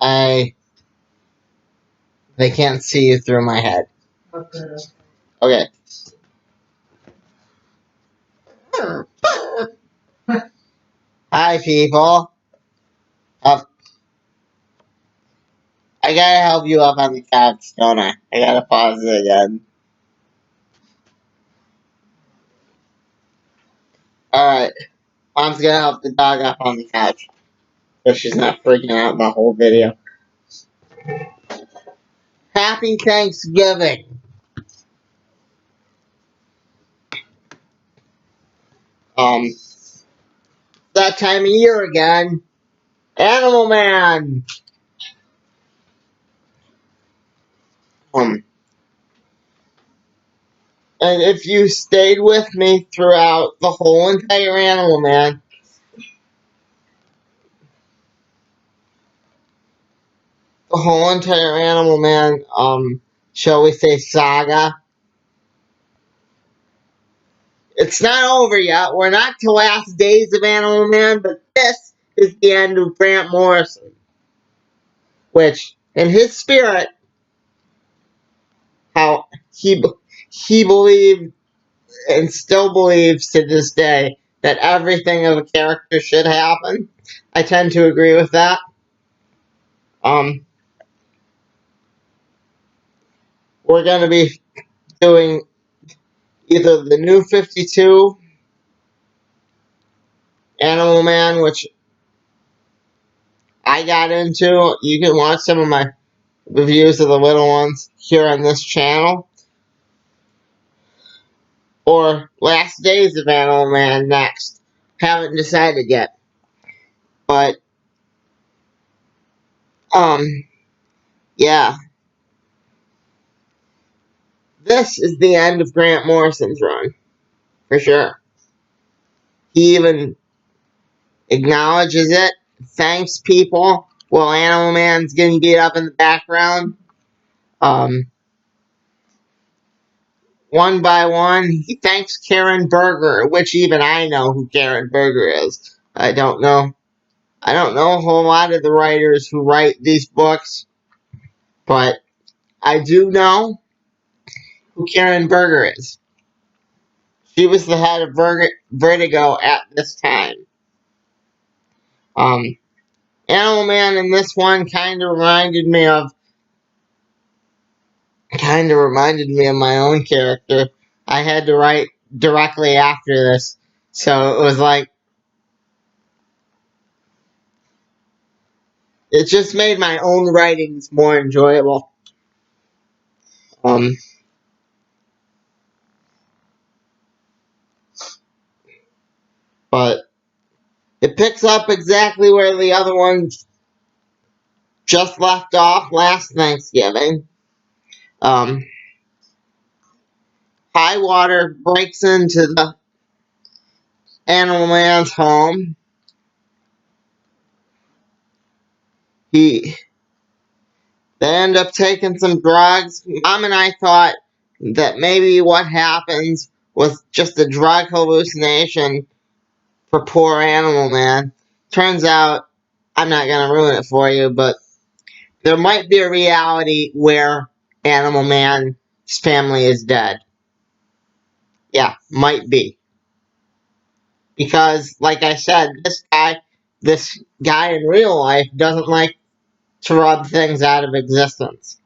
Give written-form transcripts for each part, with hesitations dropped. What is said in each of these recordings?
They can't see you through my head. Okay. Hi, people. Up. I gotta help you up on the couch, don't I? I gotta pause it again. Alright. Mom's gonna help the dog up on the couch, so she's not freaking out the whole video. Happy Thanksgiving! That time of year again. Animal Man! And if you stayed with me throughout the whole entire Animal Man, shall we say, saga, it's not over yet. We're not to last days of Animal Man, but this is the end of Grant Morrison. Which, in his spirit, how he believed and still believes to this day that everything of a character should happen. I tend to agree with that. We're going to be doing either the New 52 Animal Man, which I got into. You can watch some of my reviews of the little ones here on this channel. Or Last Days of Animal Man next. Haven't decided yet. But, yeah. This is the end of Grant Morrison's run. For sure. He even acknowledges it. Thanks people while Animal Man's getting beat up in the background. One by one, he thanks Karen Berger, which even I know who Karen Berger is. I don't know a whole lot of the writers who write these books, but I do know who Karen Berger is. She was the head of Vertigo at this time. Animal Man in this one kind of reminded me of my own character. I had to write directly after this, so it was like, it just made my own writings more enjoyable. But it picks up exactly where the other one just left off last Thanksgiving. High Water breaks into the Animal Man's home. They end up taking some drugs. Mom and I thought that maybe what happens was just a drug hallucination for poor Animal Man. Turns out, I'm not going to ruin it for you, but there might be a reality where Animal Man's family is dead. Yeah, might be. Because, like I said, this guy in real life doesn't like to rub things out of existence.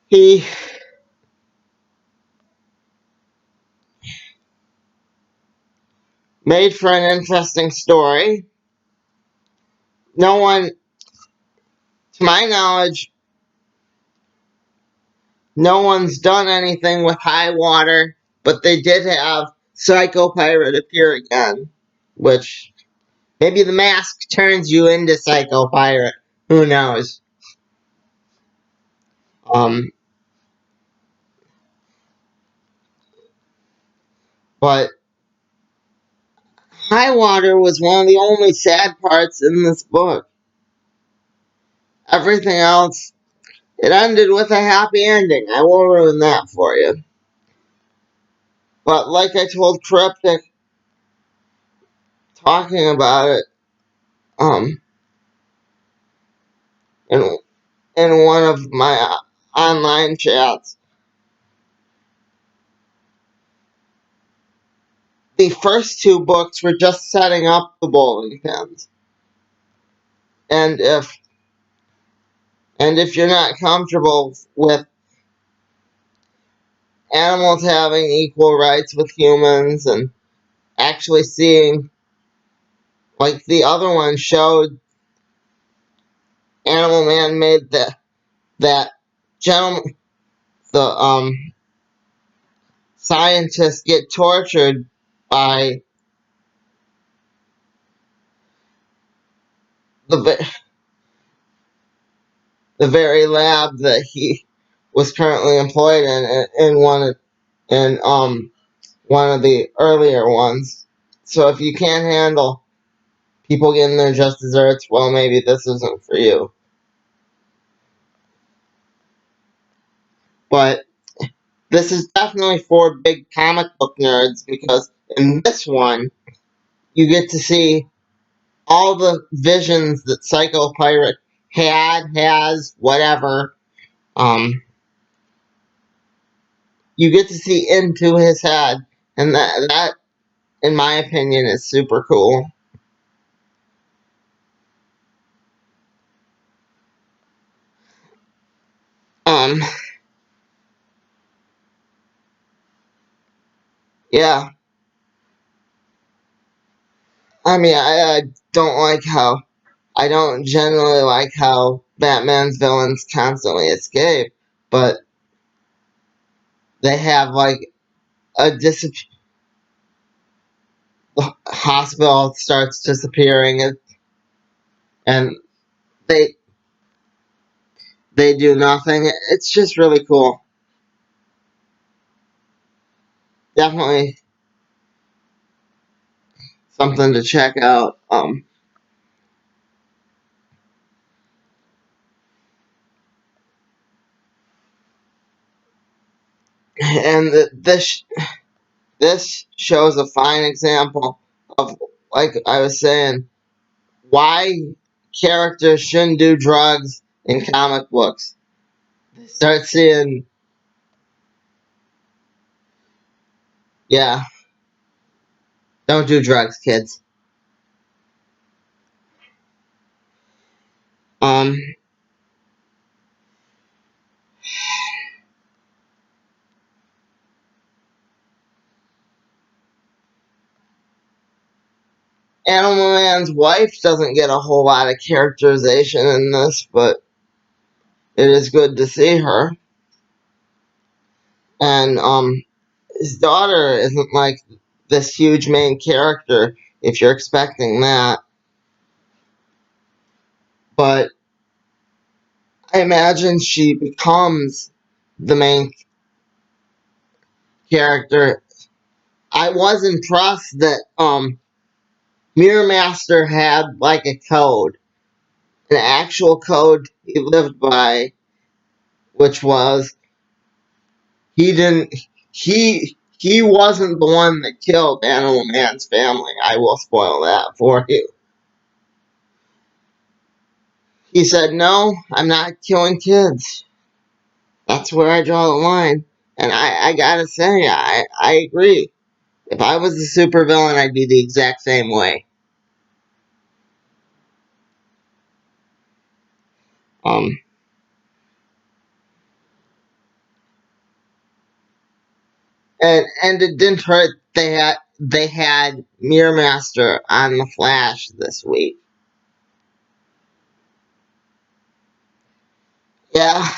He made for an interesting story. No one, to my knowledge, no one's done anything with High Water, but they did have Psycho Pirate appear again, which maybe the mask turns you into Psycho Pirate. Who knows? But High Water was one of the only sad parts in this book. Everything else, it ended with a happy ending. I won't ruin that for you. But like I told Cryptic, talking about it in one of my online chats. The first two books were just setting up the bowling pins. And if you're not comfortable with animals having equal rights with humans and actually seeing, like the other one showed, Animal Man made that gentleman, the scientists get tortured by the very lab that he was currently employed in one of the earlier ones. So if you can't handle people getting their just desserts, well, maybe this isn't for you. But this is definitely for big comic book nerds, because in this one, you get to see all the visions that Psycho Pirate has, whatever. You get to see into his head, and that, in my opinion, is super cool. Um, yeah. I mean, I don't like how, I don't generally like how Batman's villains constantly escape, but they have like a the hospital starts disappearing, and they do nothing. It's just really cool. Definitely something to check out. And this shows a fine example of, like I was saying, why characters shouldn't do drugs in comic books. Start seeing, yeah, don't do drugs, kids. Um, Animal Man's wife doesn't get a whole lot of characterization in this, but it is good to see her. And his daughter isn't like this huge main character if you're expecting that. But I imagine she becomes the main character. I was impressed that Mirror Master had like a code, an actual code he lived by, which was he didn't he wasn't the one that killed Animal Man's family. I will spoil that for you. He said, "No, I'm not killing kids. That's where I draw the line." And I gotta say, I agree. If I was a supervillain, I'd be the exact same way. Um, and it didn't hurt they had Mirror Master on the Flash this week. Yeah,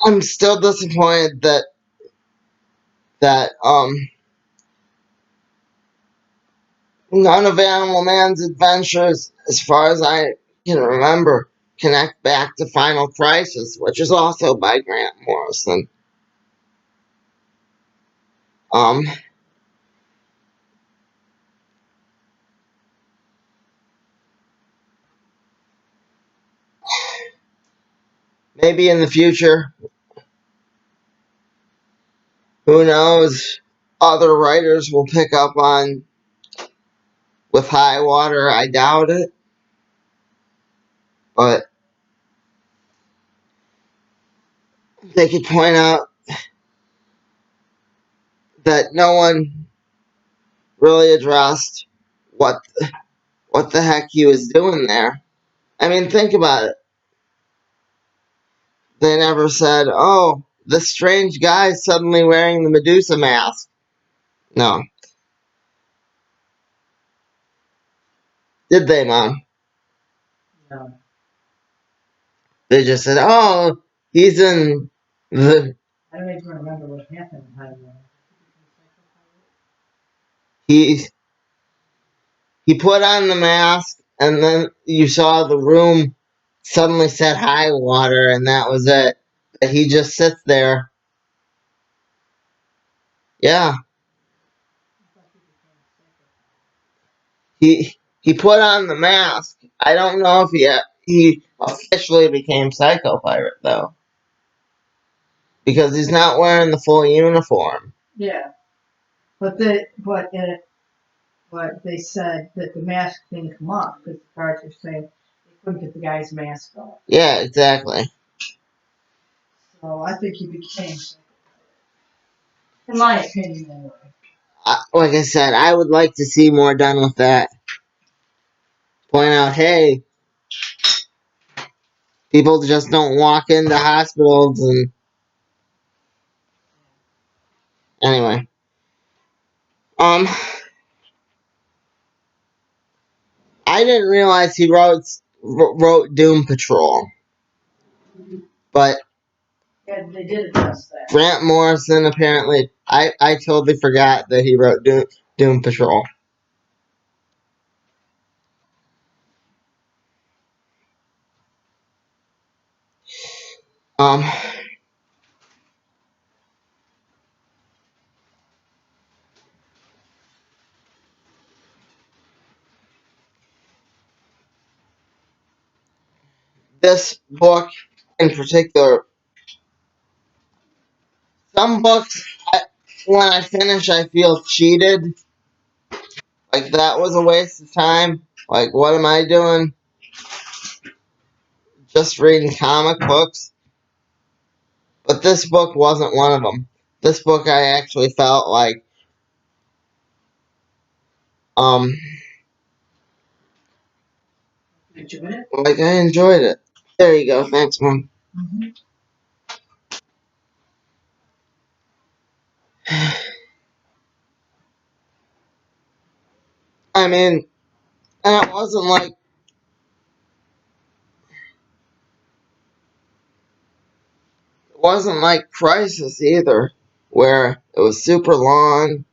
I'm still disappointed that none of Animal Man's adventures, as far as I can remember, connect back to Final Crisis, which is also by Grant Morrison. Um, maybe in the future, who knows, other writers will pick up on with high water. I doubt it. But they could point out that no one really addressed what what the heck he was doing there. I mean, think about it. They never said, oh, this strange guy suddenly wearing the Medusa mask. No. Did they, Mom? No. They just said, oh, he's in the... I don't even remember what happened. He, he put on the mask, and then you saw the room suddenly set high water, and that was it. He just sits there. Yeah. He put on the mask. I don't know if he officially became Psycho Pirate, though. Because he's not wearing the full uniform. Yeah, but they said that the mask didn't come off because the guards were saying they couldn't get the guy's mask off. Yeah, exactly. So I think he became, in my opinion, anyway. Like I said, I would like to see more done with that. Point out, hey, people just don't walk into hospitals and... Anyway. I didn't realize he wrote Doom Patrol. But Yeah, they did address that. Grant Morrison, apparently... I totally forgot that he wrote Doom Patrol. Um... This book in particular, some books, when I finish, I feel cheated. Like, that was a waste of time. Like, what am I doing? Just reading comic books? But this book wasn't one of them. This book I actually felt like, like I enjoyed it. There you go. Thanks, Mom. Mm-hmm. I mean, and it wasn't like Crisis either, where it was super long.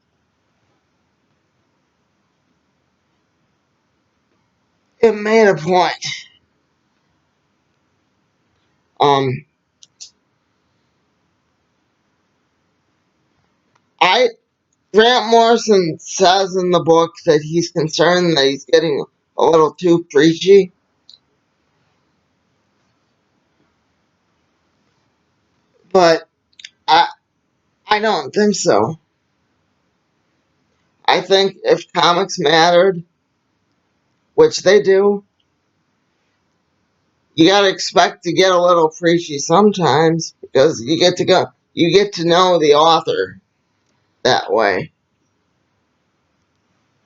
It made a point. Um, I Grant Morrison says in the book that he's concerned that he's getting a little too preachy. But I I don't think so. I think if comics mattered, which they do, you gotta expect to get a little preachy sometimes because you get to know the author that way.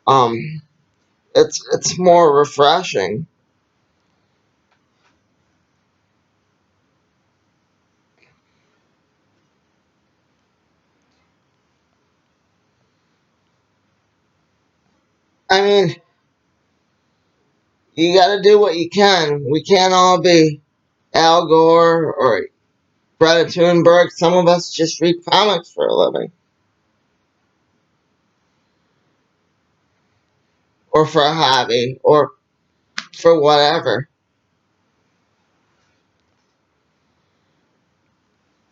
Um, it's more refreshing. I mean, you gotta do what you can. We can't all be Al Gore or Greta Thunberg. Some of us just read comics for a living. Or for a hobby. Or for whatever.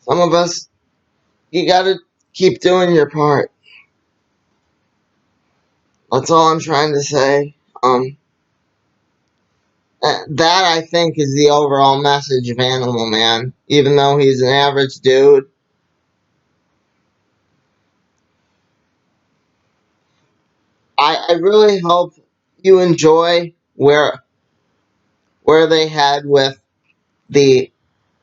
Some of us, you gotta keep doing your part. That's all I'm trying to say. That, I think, is the overall message of Animal Man. Even though he's an average dude, I really hope you enjoy where they head with the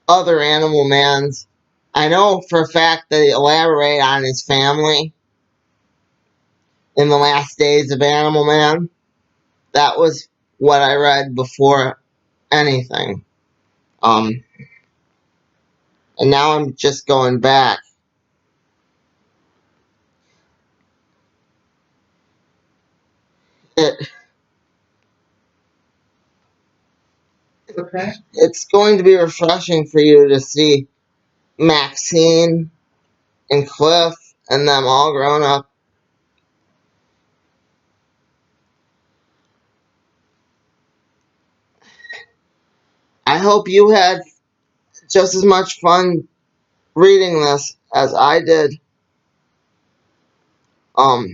other Animal Mans. I know for a fact that they elaborate on his family in the last days of Animal Man. That was what I read before anything. Um, and now I'm just going back. It Okay. it's going to be refreshing for you to see Maxine and Cliff and them all grown up. I hope you had just as much fun reading this as I did. Um,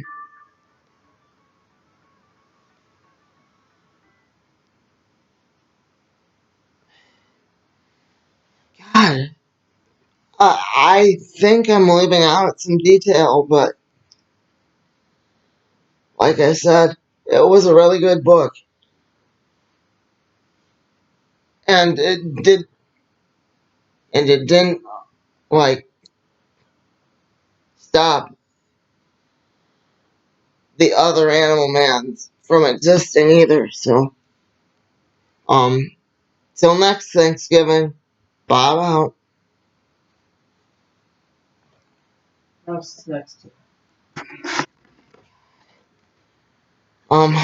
God, I think I'm leaving out some detail, but like I said, it was a really good book, and it didn't like stop the other Animal Mans from existing either. So, um, till next Thanksgiving, Bob out. What's next? Um,